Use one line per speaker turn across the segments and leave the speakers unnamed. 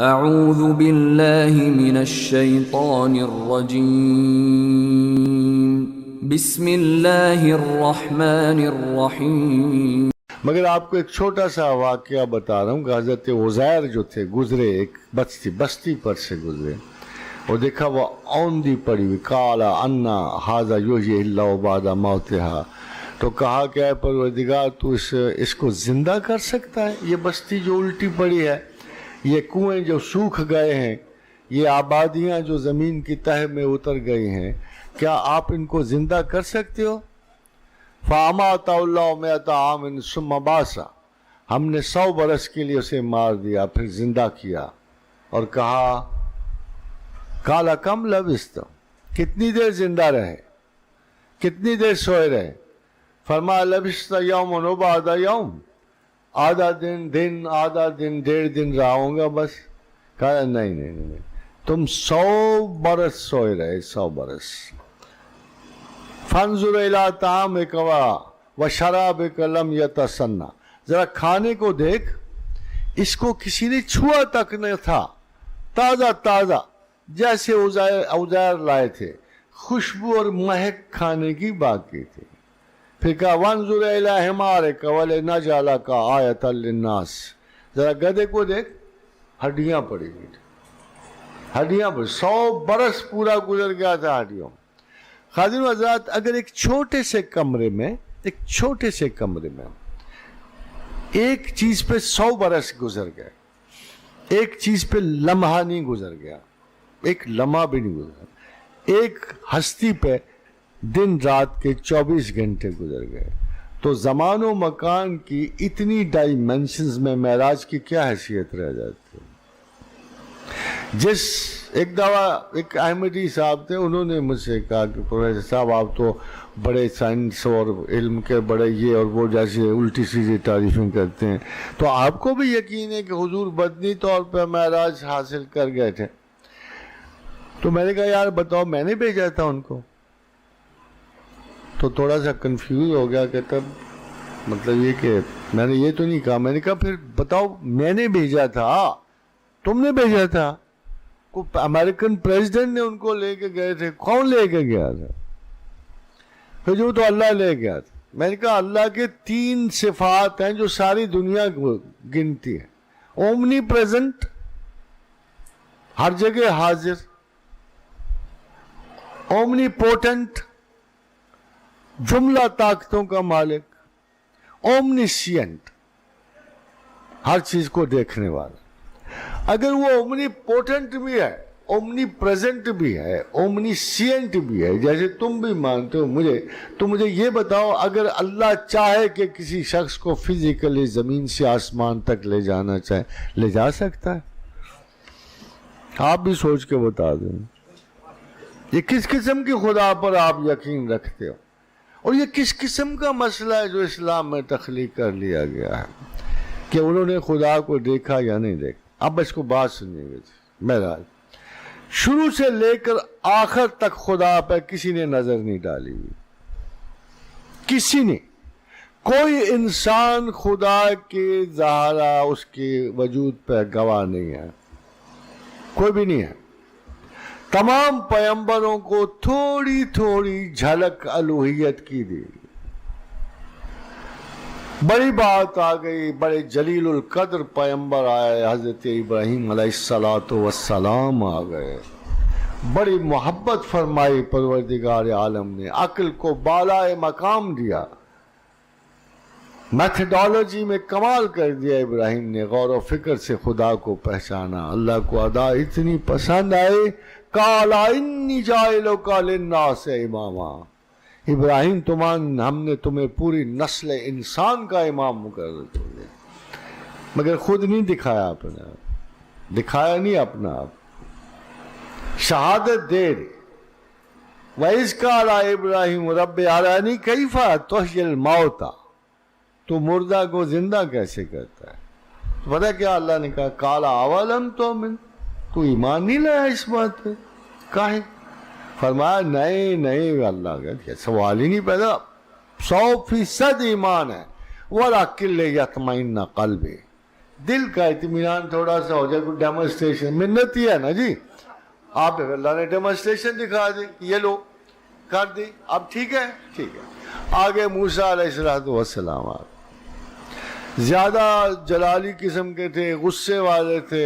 اعوذ باللہ من الشیطان الرجیم بسم اللہ الرحمن الرحیم۔
مگر آپ کو ایک چھوٹا سا واقعہ بتا رہا ہوں کہ حضرت عزیر جو تھے گزرے، ایک بستی پر سے گزرے اور دیکھا وہ اوندی پڑی ہوئی، کالا انا ھذا یحیی اللہ بعد موتھا، تو کہا کہ اے پروردگار تو اس کو زندہ کر سکتا ہے؟ یہ بستی جو الٹی پڑی ہے، یہ کنویں جو سوکھ گئے ہیں، یہ آبادیاں جو زمین کی تہہ میں اتر گئی ہیں، کیا آپ ان کو زندہ کر سکتے ہو؟ فَأَمَاتَهُ اللَّهُ مِائَةَ عَامٍ ثُمَّ بَعَثَهُ، ہم نے 100 برس کے لیے اسے مار دیا، پھر زندہ کیا اور کہا قَالَ كَمْ لَبِثْتَ، کتنی دیر زندہ رہے، کتنی دیر سوئے رہے؟ فرمایا لَبِثْتَ يَوْمًا وَبَعْدَ يَوْمٍ، آدھا دن آدھا دن 1.5 دن رہا ہوں گا بس۔ کہا نہیں، تم 100 برس سوئے رہے، 100 برس۔ فانظر الی طعامک وشرابک لم یتسنہ، ذرا کھانے کو دیکھ، اس کو کسی نے چھوا تک نہ تھا، تازہ جیسے عزیر لائے تھے، خوشبو اور مہک کھانے کی باقی تھی۔ پھر کہا وانظر الی حمارک ولنجعلک آیۃ للناس، ذرا گدھے کو دیکھ، ہڈیاں پڑی ہوئی تھی، ہڈیاں پڑی، 100 برس پورا گزر گیا تھا ہڈیوں۔ خادم حضرات، اگر ایک چھوٹے سے کمرے میں ایک چیز پہ 100 برس گزر گئے، ایک چیز پہ لمحہ نہیں گزر گیا، ایک لمحہ بھی نہیں گزرا، ایک ہستی پہ دن رات کے 24 گھنٹے گزر گئے، تو زمان و مکان کی اتنی ڈائمنشنز میں معراج کی کیا حیثیت رہ جاتی ہے؟ ایک دفعہ ایک احمدی صاحب تھے، انہوں نے مجھ سے کہا کہ پروفیسر صاحب آپ تو بڑے سائنس اور علم کے بڑے یہ اور وہ جیسے الٹی سیدھی تعریفیں کرتے ہیں، تو آپ کو بھی یقین ہے کہ حضور بدنی طور پہ معراج حاصل کر گئے تھے؟ تو میں نے کہا یار بتاؤ، میں نے بھیجا تھا ان کو؟ تو تھوڑا سا کنفیوز ہو گیا کہ تب مطلب یہ کہ میں نے یہ تو نہیں کہا۔ میں نے کہا پھر بتاؤ، میں نے بھیجا تھا، تم نے بھیجا تھا؟ امریکن پریزیڈنٹ نے ان کو لے کے گئے تھے، کون لے کے گیا تھا؟ پھر جو تو اللہ لے گیا تھا۔ میں نے کہا اللہ کے 3 صفات ہیں جو ساری دنیا گنتی ہے، اومنی پریزنٹ، ہر جگہ حاضر، اومنی پوٹنٹ، جملہ طاقتوں کا مالک، اومنیشینٹ، ہر چیز کو دیکھنے والا۔ اگر وہ اومنی پوٹنٹ بھی ہے، اومنی پریزنٹ بھی ہے، اومنیشینٹ بھی ہے، جیسے تم بھی مانتے ہو مجھے، تو مجھے یہ بتاؤ اگر اللہ چاہے کہ کسی شخص کو فزیکلی زمین سے آسمان تک لے جانا چاہے، لے جا سکتا ہے؟ آپ بھی سوچ کے بتا دیں، یہ کس قسم کی خدا پر آپ یقین رکھتے ہو، اور یہ کس قسم کا مسئلہ ہے جو اسلام میں تخلیق کر لیا گیا ہے کہ انہوں نے خدا کو دیکھا یا نہیں دیکھا؟ اب اس کو بات سنیے گا، معراج شروع سے لے کر آخر تک خدا پہ کسی نے نظر نہیں ڈالی ہوئی، کسی نے، کوئی انسان خدا کے ظاہرہ اس کے وجود پہ گواہ نہیں ہے، کوئی بھی نہیں ہے۔ تمام پیغمبروں کو تھوڑی تھوڑی جھلک الوہیت کی دی، بڑی بات آ گئی، بڑے جلیل القدر پیغمبر آئے، حضرت ابراہیم علیہ السلام آ گئے، بڑی محبت فرمائی پروردگار عالم نے، عقل کو بالائے مقام دیا، میتھڈالوجی میں کمال کر دیا ابراہیم نے، غور و فکر سے خدا کو پہچانا، اللہ کو ادا اتنی پسند آئی، قال انی جاعلک للناس اماما، ابراہیم ہم نے تمہیں پوری نسل انسان کا امام مقرر کر دیا، مگر خود نہیں دکھایا، دکھایا نہیں اپنا آپ، شہادت دے دی۔ وَإِذْ قَالَ إِبْرَاهِيمُ رَبِّ أَرِنِي كَيْفَ تُحْيِي الْمَوْتَى، تو مردہ کو زندہ کیسے کرتا ہے؟ پتہ کیا اللہ نے کہا، قَالَ أَوَلَمْ تُؤْمِنْ، تو ایمان نہیں لایا اس بات پہ؟ کاہے؟ فرمایا نہیں اللہ کا سوال ہی نہیں پیدا، 100% ایمان ہے، وَلَكِنْ لِيَطْمَئِنَّ قَلْبِي، دل کا اطمینان تھوڑا سا ہو جائے. کوئی ڈیمونسٹریشن منت ہی ہے نا جی, آپ اللہ نے ڈیمونسٹریشن دکھا دی, یہ لو کر دی, اب ٹھیک ہے, ٹھیک ہے. آگے موسیٰ علیہ السلام زیادہ جلالی قسم کے تھے, غصے والے تھے,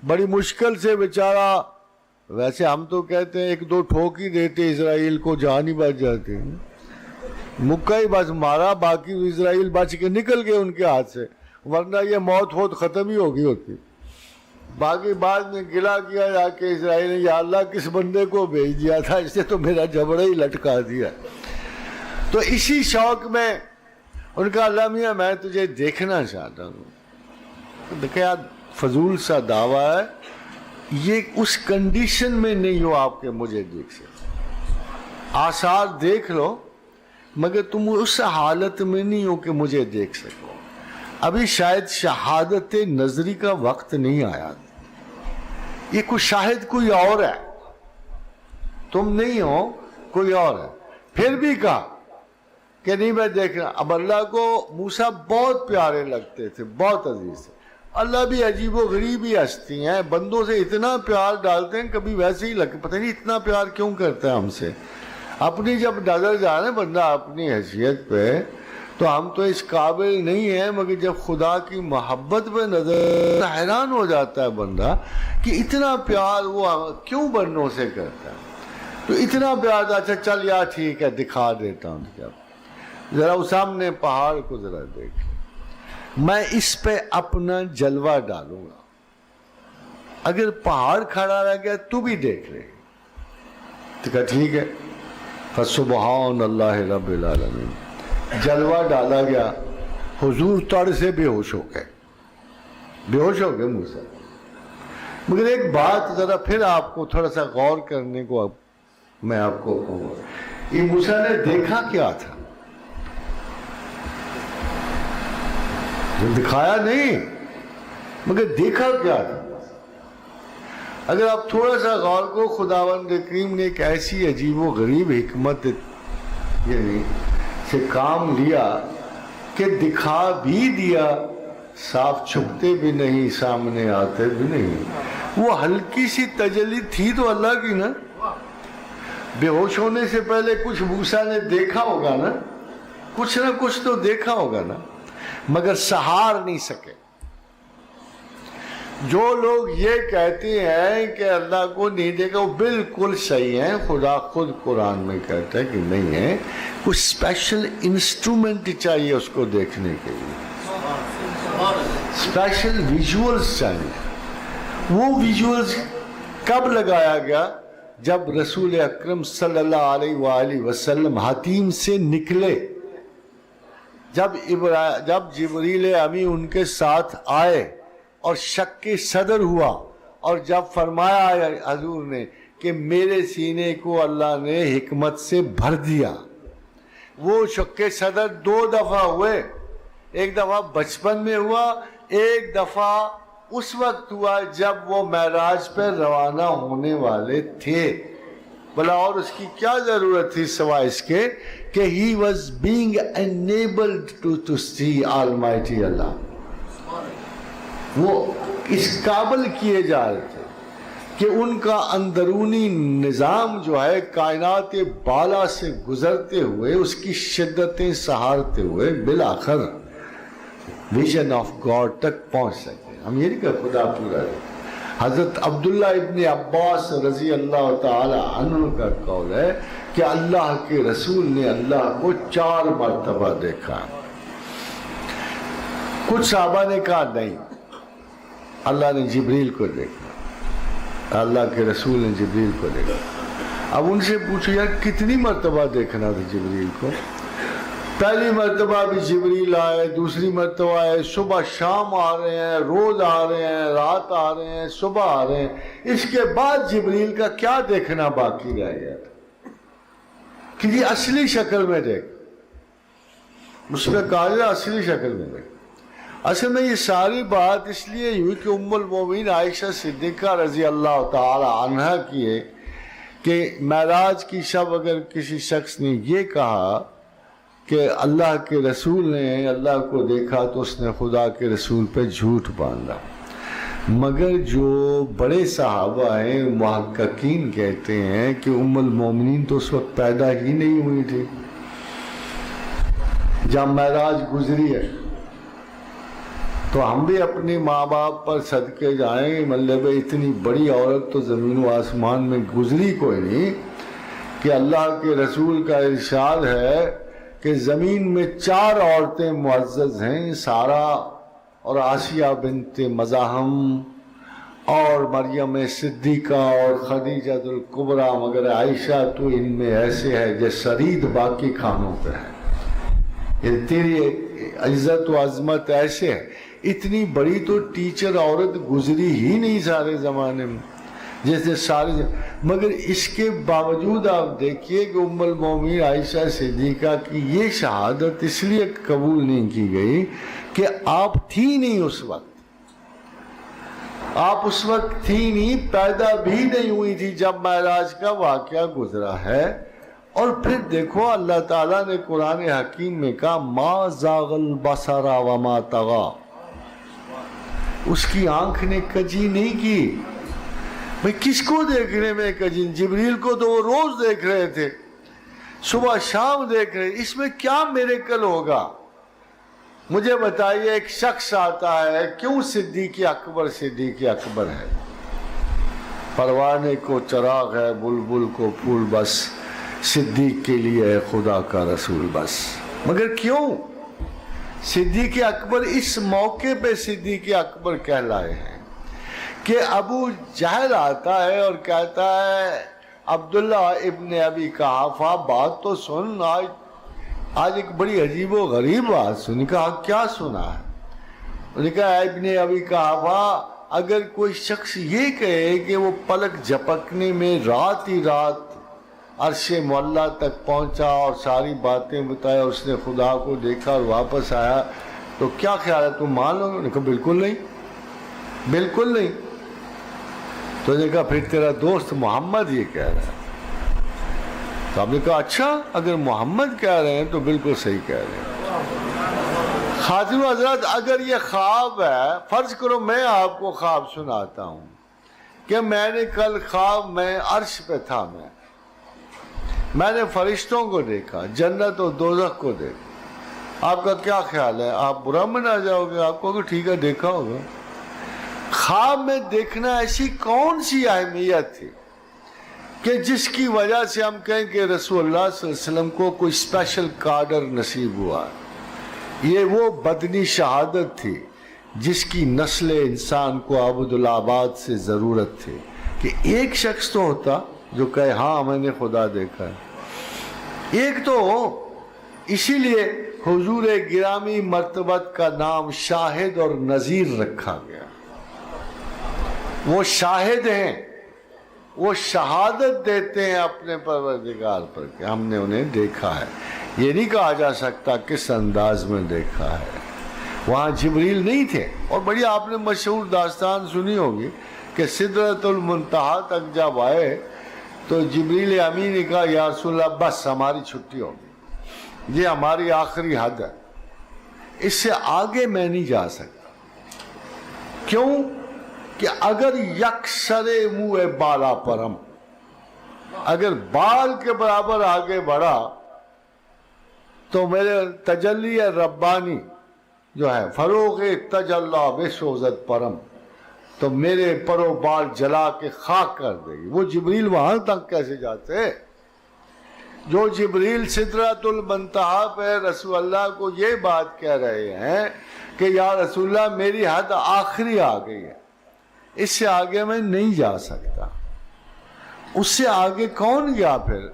بڑی مشکل سے بیچارہ, ویسے ہم تو کہتے ہیں ایک دو ٹھوک ہی دیتے اسرائیل کو, جان ہی بچ جاتے ہیں, مکہ ہی بس مارا, باقی اسرائیل بچ کے نکل گئے ان کے ہاتھ سے, ورنہ یہ موت ہوت ختم ہی ہوگی ہوتی. باقی بعد میں گلا کیا جا کے اسرائیل نے, یا اللہ کس بندے کو بھیج دیا تھا, اس نے تو میرا جبڑا ہی لٹکا دیا. تو اسی شوق میں ان کا, اللہ میاں میں تجھے دیکھنا چاہتا ہوں. دیکھیں یار فضول سا دعویٰ ہے یہ, اس کنڈیشن میں نہیں ہو آپ کے مجھے دیکھ سکتے, آثار دیکھ لو مگر تم اس حالت میں نہیں ہو کہ مجھے دیکھ سکو. ابھی شاید شہادت نظری کا وقت نہیں آیا, یہ کوئی شاہد کوئی اور ہے, تم نہیں ہو, کوئی اور ہے. پھر بھی کہا کہ نہیں میں دیکھ رہا. اب اللہ کو موسیٰ بہت پیارے لگتے تھے, بہت عزیز تھے. اللہ بھی عجیب و غریب ہی ہستی ہیں, بندوں سے اتنا پیار ڈالتے ہیں, کبھی ویسے ہی لگے پتہ نہیں اتنا پیار کیوں کرتا ہے ہم سے. اپنی جب نظر جانے بندہ اپنی حیثیت پہ, تو ہم تو اس قابل نہیں ہیں, مگر جب خدا کی محبت پہ نظر, حیران ہو جاتا ہے بندہ کہ اتنا پیار وہ کیوں بندوں سے کرتا ہے. تو اتنا پیار, اچھا چل یار ٹھیک ہے دکھا دیتا ہوں, کیا ذرا وہ سامنے پہاڑ کو ذرا دیکھ, میں اس پہ اپنا جلوہ ڈالوں گا, اگر پہاڑ کھڑا رہ گیا تو بھی دیکھ لے. تو کہا ٹھیک ہے, فسبحان اللہ رب العالمین. جلوہ ڈالا گیا, حضور تڑ سے بے ہوش ہو گئے, بے ہوش ہو گئے موسیٰ. مگر ایک بات ذرا پھر آپ کو تھوڑا سا غور کرنے کو میں آپ کو کہوں گا, یہ موسیٰ نے دیکھا کیا تھا, دکھایا نہیں مگر دیکھا کیا تھا. اگر آپ تھوڑا سا غور کو, خداوند کریم نے ایک ایسی عجیب و غریب حکمت یعنی سے کام لیا کہ دکھا بھی دیا, صاف چھپتے بھی نہیں, سامنے آتے بھی نہیں. وہ ہلکی سی تجلی تھی تو اللہ کی نا, بے ہوش ہونے سے پہلے کچھ موسیٰ نے دیکھا ہوگا نا, کچھ نہ کچھ تو دیکھا ہوگا نا, مگر سہار نہیں سکے. جو لوگ یہ کہتے ہیں کہ اللہ کو نہیں دیکھا وہ بالکل صحیح ہیں. خدا خود قرآن میں کہتا ہے کہ نہیں ہے, کچھ اسپیشل انسٹرومنٹ چاہیے اس کو دیکھنے کے لیے, اسپیشل ویژولز چاہیے. وہ ویژولز کب لگایا گیا, جب رسول اکرم صلی اللہ علیہ وآلہ وسلم حتیم سے نکلے, جب جبریل امی ان کے ساتھ آئے اور شک صدر ہوا, اور جب فرمایا حضور نے کہ میرے سینے کو اللہ نے حکمت سے بھر دیا. وہ شک صدر دو دفعہ ہوئے, ایک دفعہ بچپن میں ہوا, ایک دفعہ اس وقت ہوا جب وہ معراج پر روانہ ہونے والے تھے. بھلا اور اس کی کیا ضرورت تھی سوائے اس کے کہ he was being enabled to see Almighty Allah. وہ اس قابل کیے جا رہے تھے کہ ان کا اندرونی نظام جو ہے کائنات بالا سے گزرتے ہوئے, اس کی شدتیں سہارتے ہوئے بالآخر ویژن آف گاڈ تک پہنچ سکے. ہم یہ نہیں کہ خدا پورا ہے. حضرت عبداللہ ابن عباس رضی اللہ تعالی عنہ کا قول ہے کہ اللہ کے رسول نے اللہ کو 4 مرتبہ دیکھا. کچھ صحابہ نے کہا نہیں, اللہ نے جبریل کو دیکھا, اللہ کے رسول نے جبریل کو دیکھا. اب ان سے پوچھو یار کتنی مرتبہ دیکھنا تھا جبریل کو. پہلی مرتبہ بھی جبریل آئے, دوسری مرتبہ آئے, صبح شام آ رہے ہیں, روز آ رہے ہیں, رات آ رہے ہیں, صبح آ رہے ہیں. اس کے بعد جبریل کا کیا دیکھنا باقی رہ گیا تھا کہ یہ اصلی شکل میں دیکھ. اس میں کہا جائے اصلی شکل میں دیکھ. اصل میں یہ ساری بات اس لیے ہوئی کہ ام المومنین عائشہ صدیقہ رضی اللہ تعالی عنہا کی ہے کہ معراج کی شب اگر کسی شخص نے یہ کہا کہ اللہ کے رسول نے اللہ کو دیکھا تو اس نے خدا کے رسول پہ جھوٹ باندھا، مگر جو بڑے صحابہ ہیں محققین کہتے ہیں کہ ام المومنین تو اس وقت پیدا ہی نہیں ہوئی تھی جب معراج گزری ہے۔ تو ہم بھی اپنے ماں باپ پر صدقے جائیں، مطلب اتنی بڑی عورت تو زمین و آسمان میں گزری کوئی نہیں، کہ اللہ کے رسول کا ارشاد ہے کہ زمین میں 4 عورتیں معزز ہیں، سارہ اور آسیہ بنت مزاحم اور مریم صدیقہ اور خدیجہ الکبریٰ، مگر عائشہ تو ان میں ایسے ہے جیسے سرید باقی کھانوں پہ ہے، یہ تیری عزت و عظمت ایسے ہے۔ اتنی بڑی تو ٹیچر عورت گزری ہی نہیں سارے زمانے میں، جیسے سارے مگر اس کے باوجود آپ دیکھیے کہ ام المومنین عائشہ صدیقہ کی یہ شہادت اس لیے قبول نہیں کی گئی کہ آپ تھی نہیں اس وقت، آپ اس وقت تھی نہیں، پیدا بھی نہیں ہوئی تھی جب معراج کا واقعہ گزرا ہے۔ اور پھر دیکھو اللہ تعالیٰ نے قرآن حکیم میں کہا ما زاغ البصر وما طغی، اس کی آنکھ نے کجی نہیں کی۔ بھئی کس کو دیکھنے میں کجی؟ جبریل کو تو وہ روز دیکھ رہے تھے، صبح شام دیکھ رہے، اس میں کیا میریکل ہوگا؟ مجھے بتائیے، ایک شخص آتا ہے، کیوں صدیق اکبر صدیق اکبر ہے؟ پروانے کو چراغ ہے، بلبل کو پھول، بس صدیق کے لیے ہے خدا کا رسول بس۔ مگر کیوں صدیق اکبر اس موقع پہ صدیق اکبر کہلائے ہیں کہ ابو جہل آتا ہے اور کہتا ہے عبداللہ ابن ابی قحافہ بات تو سن، آج ایک بڑی عجیب و غریب بات سنی۔ کہا کیا سنا ہے؟ انہوں نے کہا ابن ابی قحافہ، اگر کوئی شخص یہ کہے کہ وہ پلک جھپکنے میں رات ہی رات عرش معلیٰ تک پہنچا اور ساری باتیں بتایا، اس نے خدا کو دیکھا اور واپس آیا، تو کیا خیال ہے تم مان لو گے؟ انہوں نے کہا بالکل نہیں، بالکل نہیں۔ تو نے کہا پھر تیرا دوست محمد یہ کہہ رہا ہے۔ تو آپ نے کہا اچھا، اگر محمد کہہ رہے ہیں تو بالکل صحیح کہہ رہے ہیں۔ خاتون حضرات، اگر یہ خواب ہے، فرض کرو میں آپ کو خواب سناتا ہوں کہ میں نے کل خواب میں عرش پہ تھا، میں نے فرشتوں کو دیکھا، جنت اور دوزخ کو دیکھا، آپ کا کیا خیال ہے؟ آپ برا منا جاؤ گے؟ آپ کو کہ ٹھیک ہے دیکھا ہوگا۔ خواب میں دیکھنا ایسی کون سی اہمیت تھی کہ جس کی وجہ سے ہم کہیں کہ رسول اللہ صلی اللہ علیہ وسلم کو کوئی اسپیشل کارڈر نصیب ہوا؟ یہ وہ بدنی شہادت تھی جس کی نسل انسان کو عبدالآباد سے ضرورت تھی کہ ایک شخص تو ہوتا جو کہے ہاں میں نے خدا دیکھا ہے۔ ایک تو اسی لیے حضور گرامی مرتبت کا نام شاہد اور نذیر رکھا گیا۔ وہ شاہد ہیں، وہ شہادت دیتے ہیں اپنے پروردگار پر کہ ہم نے انہیں دیکھا ہے۔ یہ نہیں کہا جا سکتا کس انداز میں دیکھا ہے۔ وہاں جبریل نہیں تھے، اور بڑی آپ نے مشہور داستان سنی ہوگی کہ سدرۃ المنتہا تک جب آئے تو جبریل امین نے کہا یا رسول اللہ بس ہماری چھٹی ہوگی، یہ ہماری آخری حد ہے، اس سے آگے میں نہیں جا سکتا۔ کیوں کہ اگر یکسر منہ بالا پرم، اگر بال کے برابر آگے بڑھا تو میرے تجلی ربانی جو ہے فروغ تجلی بسوزت پرم، تو میرے پرو بال جلا کے خاک کر دے گی۔ وہ جبریل وہاں تک کیسے جاتے؟ جو جبریل سدرۃ المنتہا پہ رسول اللہ کو یہ بات کہہ رہے ہیں کہ یا رسول اللہ میری حد آخری آ گئی ہے، اس سے آگے میں نہیں جا سکتا۔ اس سے آگے کون گیا پھر؟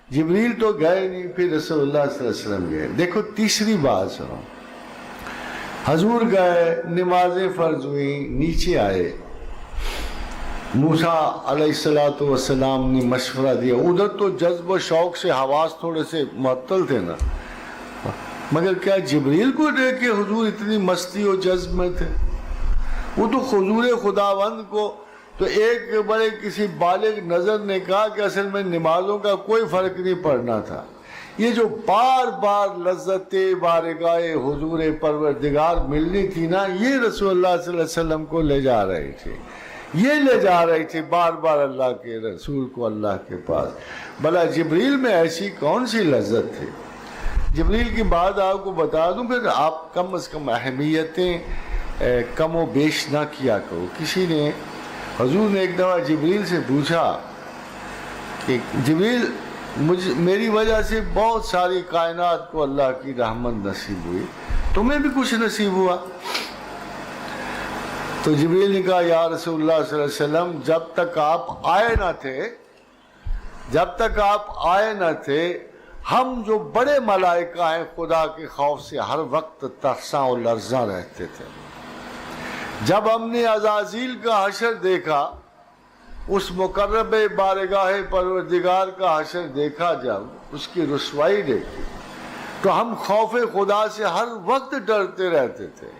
جبریل تو گئے نہیں، پھر رسول اللہ صلی اللہ علیہ وسلم گئے۔ دیکھو تیسری بات سنو، حضور گئے، نمازیں فرض ہوئیں، نیچے آئے، موسیٰ علیہ السلام نے مشورہ دیا۔ ادھر تو جذب و شوق سے حواس تھوڑے سے معطل تھے نا، مگر کیا جبریل کو دیکھ کے حضور اتنی مستی و جذب میں تھے؟ وہ تو حضور خداوند کو تو ایک بڑے کسی بالغ نظر نے کہا کہ اصل میں نمازوں کا کوئی فرق نہیں پڑنا تھا، یہ جو بار بار لذت بارگاہ حضور پروردگار ملنی تھی نا، یہ رسول اللہ صلی اللہ علیہ وسلم کو لے جا رہی تھی، یہ لے جا رہی تھی بار بار اللہ کے رسول کو اللہ کے پاس۔ بھلا جبریل میں ایسی کون سی لذت تھی؟ جبریل کی بات آپ کو بتا دوں، پھر آپ کم از کم اہمیتیں کم و بیش نہ کیا کرو۔ کسی نے، حضور نے ایک دفعہ جبریل سے پوچھا کہ جبریل میری وجہ سے بہت ساری کائنات کو اللہ کی رحمت نصیب ہوئی، تمہیں بھی کچھ نصیب ہوا؟ تو جبریل نے کہا یا رسول اللہ صلی اللہ علیہ وسلم، جب تک آپ آئے نہ تھے ہم جو بڑے ملائکہ ہیں خدا کے خوف سے ہر وقت ترساں و لرزاں رہتے تھے۔ جب ہم نے عزازیل کا حشر دیکھا، اس مقرب بارگاہ پروردگار کا حشر دیکھا، جب اس کی رسوائی دیکھی تو ہم خوف خدا سے ہر وقت ڈرتے رہتے تھے،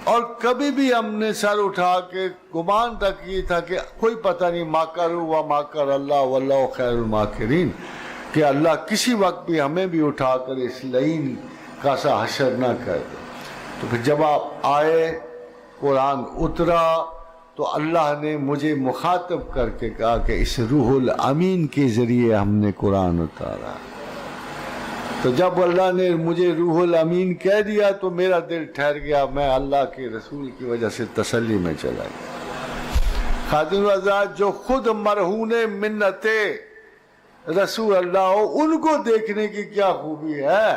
اور کبھی بھی ہم نے سر اٹھا کے گمان تک یہ تھا کہ کوئی پتہ نہیں ماکروا و ماکر اللہ واللہ خیر الماکرین، کہ اللہ کسی وقت بھی ہمیں بھی اٹھا کر اس لعین کا سا حشر نہ کر دے۔ تو پھر جب آپ آئے، قرآن اترا، تو اللہ نے مجھے مخاطب کر کے کہا کہ اس روح الامین کے ذریعے ہم نے قرآن اتارا۔ تو جب اللہ نے مجھے روح الامین کہہ دیا تو میرا دل ٹھہر گیا، میں اللہ کے رسول کی وجہ سے تسلی میں چلا گیا۔ خاتون و حضرات، جو خود مرہون منت رسول اللہ ہو، ان کو دیکھنے کی کیا خوبی ہے؟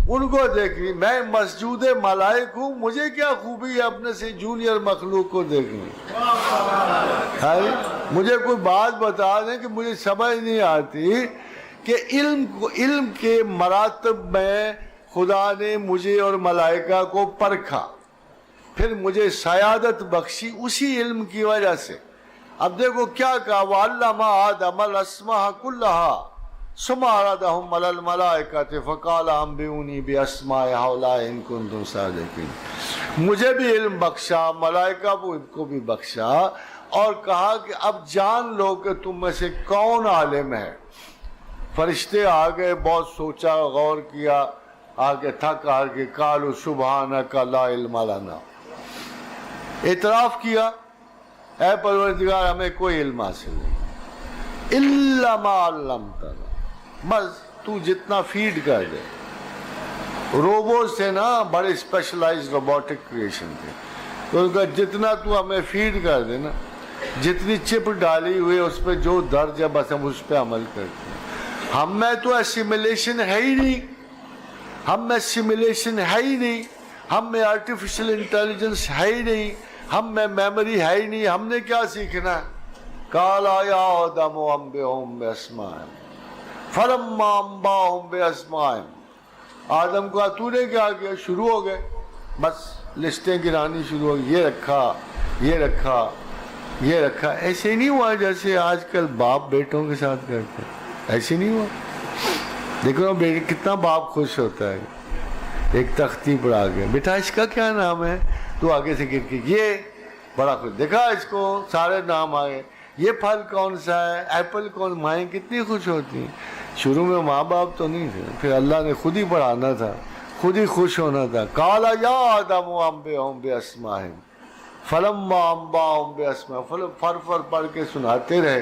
ان کو دیکھنی، میں مسجود ملائک ہوں، مجھے کیا خوبی ہے اپنے سے جونیئر مخلوق کو دیکھنی؟ مجھے کوئی بات بتا دیں کہ مجھے سمجھ نہیں آتی کہ علم کے مراتب میں خدا نے مجھے اور ملائکہ کو پرکھا، پھر مجھے سیادت بخشی اسی علم کی وجہ سے۔ اب دیکھو کیا کہا، وَعَلَّمَ آدَمَ الْأَسْمَاءَ كُلَّهَا ثُمَّ عَرَضَهُمْ عَلَى الْمَلَائِكَةِ فَقَالَ أَنبِئُونِي بِأَسْمَاءِ هَؤُلَاءِ إِن كُنتُمْ صَادِقِينَ۔ مجھے بھی علم بخشا، ملائکہ کو بھی بخشا، اور کہا کہ اب جان لو کہ تم میں سے کون عالم ہے۔ فرشتے آگئے، بہت سوچا غور کیا، آگے تھک ہار کے قالوا سبحانک لا علم لنا، اعتراف کیا اے پروردگار ہمیں کوئی علم حاصل نہیں، الا ما علمتنا، بس تو جتنا فیڈ کر دے۔ روبوٹ سے نا بڑے اسپیشلائز روبوٹک کریشن تھے، تو ان کا جتنا تو ہمیں فیڈ کر دے نا، جتنی چپ ڈالی ہوئی اس پہ جو درج ہے بس ہم اس پہ عمل کرتے ہیں۔ ہم میں تو اسیمیلیشن ہے ہی نہیں، ہم میں سیمیلیشن ہے ہی نہیں، ہم میں آرٹیفیشل انٹیلیجنس ہے ہی نہیں، ہم میں میموری ہے ہی نہیں، ہم نے کیا سیکھنا ہے؟ قال یا آدم انبئہم باسمائہم فلما انبأہم باسمائہم، آدم کو تو نے کیا کیا؟ شروع ہو گئے، بس لسٹیں گرانی شروع ہو گئی، یہ رکھا، یہ رکھا، یہ رکھا۔ ایسے نہیں ہوا جیسے آج کل باپ بیٹوں کے ساتھ کرتے، ایسے نہیں ہوا۔ دیکھو بیٹے کتنا باپ خوش ہوتا ہے، ایک تختی پر آ گیا، بیٹا اس کا کیا نام ہے؟ تو آگے سے گر کے یہ بڑا خوش، دیکھا اس کو سارے نام آئے، یہ پھل کون سا ہے، ایپل کون، مائیں کتنی خوش ہوتی ہیں۔ شروع میں ماں باپ تو نہیں تھے، پھر اللہ نے خود ہی پڑھانا تھا، خود ہی خوش ہونا تھا۔ قال یا آدم انبئہم باسمائہم فلما انبأہم باسمائہم، فر پڑھ کے سناتے رہے۔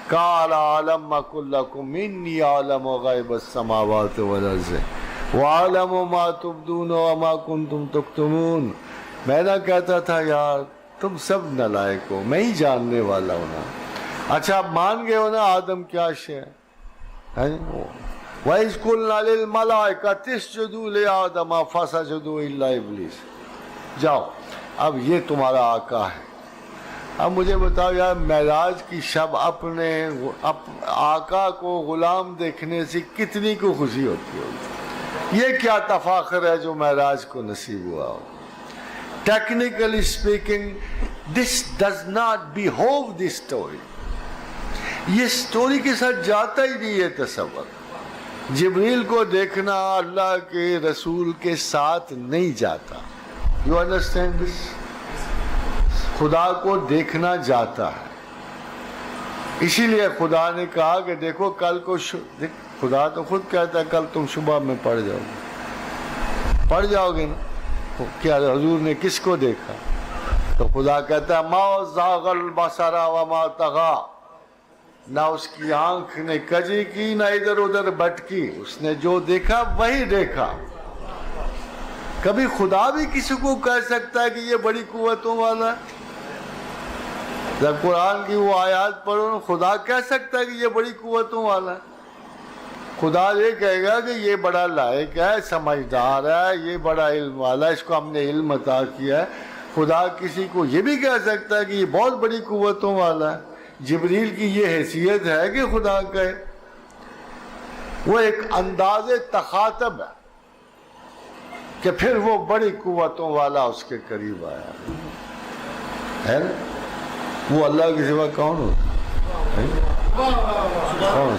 قال علم اقل لكم اني اعلم غیب السماوات والارض واعلم ما تبدون وما كنتم تكتمون۔ میں نہ کہتا تھا یار تم سب نالائق ہو، میں ہی جاننے والا ہوں نا۔ اچھا آپ مان گئے ہو نا آدم کیا شے ہے؟ وَإِذْ قُلْنَا لِلْمَلَائِكَةِ اسْجُدُوا لِآدَمَ فَسَجَدُوا إِلَّا إِبْلِيسَ۔ جاؤ اب یہ تمہارا آقا ہے۔ اب مجھے بتاؤ یار، معراج کی شب اپنے آقا کو غلام دیکھنے سے کتنی کو خوشی ہوتی ہوگی؟ یہ کیا تفاخر ہے جو معراج کو نصیب ہوا ہو۔ Technically speaking this does not behave the story, یہ اسٹوری کے ساتھ جاتا ہی نہیں ہے تصور۔ جبریل کو دیکھنا اللہ کے رسول کے ساتھ نہیں جاتا، یو انڈرسٹینڈ دس؟ خدا کو دیکھنا جاتا ہے، اسی لیے خدا نے کہا کہ دیکھو کل کو خدا تو خود کہتا ہے کل تم صبح میں پڑ جاؤ گے، پڑ جاؤ گے نا۔ کیا حضور نے کس کو دیکھا؟ تو خدا کہتا ہے ما زاغ البصر وما طغى، نہ اس کی آنکھ نے کجی کی نہ ادھر ادھر بھٹکی، اس نے جو دیکھا وہی دیکھا۔ کبھی خدا بھی کسی کو کہہ سکتا ہے کہ یہ بڑی قوتوں والا ہے؟ جب قرآن کی وہ آیات پڑھو، خدا کہہ سکتا ہے کہ یہ بڑی قوتوں والا ہے؟ خدا یہ کہے گا کہ یہ بڑا لائق ہے، سمجھدار ہے، یہ بڑا علم والا ہے، اس کو ہم نے علم عطا کیا ہے۔ خدا کسی کو یہ بھی کہہ سکتا ہے کہ یہ بہت بڑی قوتوں والا ہے۔ جبریل کی یہ حیثیت ہے کہ خدا کہے؟ وہ ایک انداز تخاطب کہ پھر وہ بڑی قوتوں والا اس کے قریب آیا ہے نا؟ وہ اللہ کے سوا کون ہوتا ہے؟ کون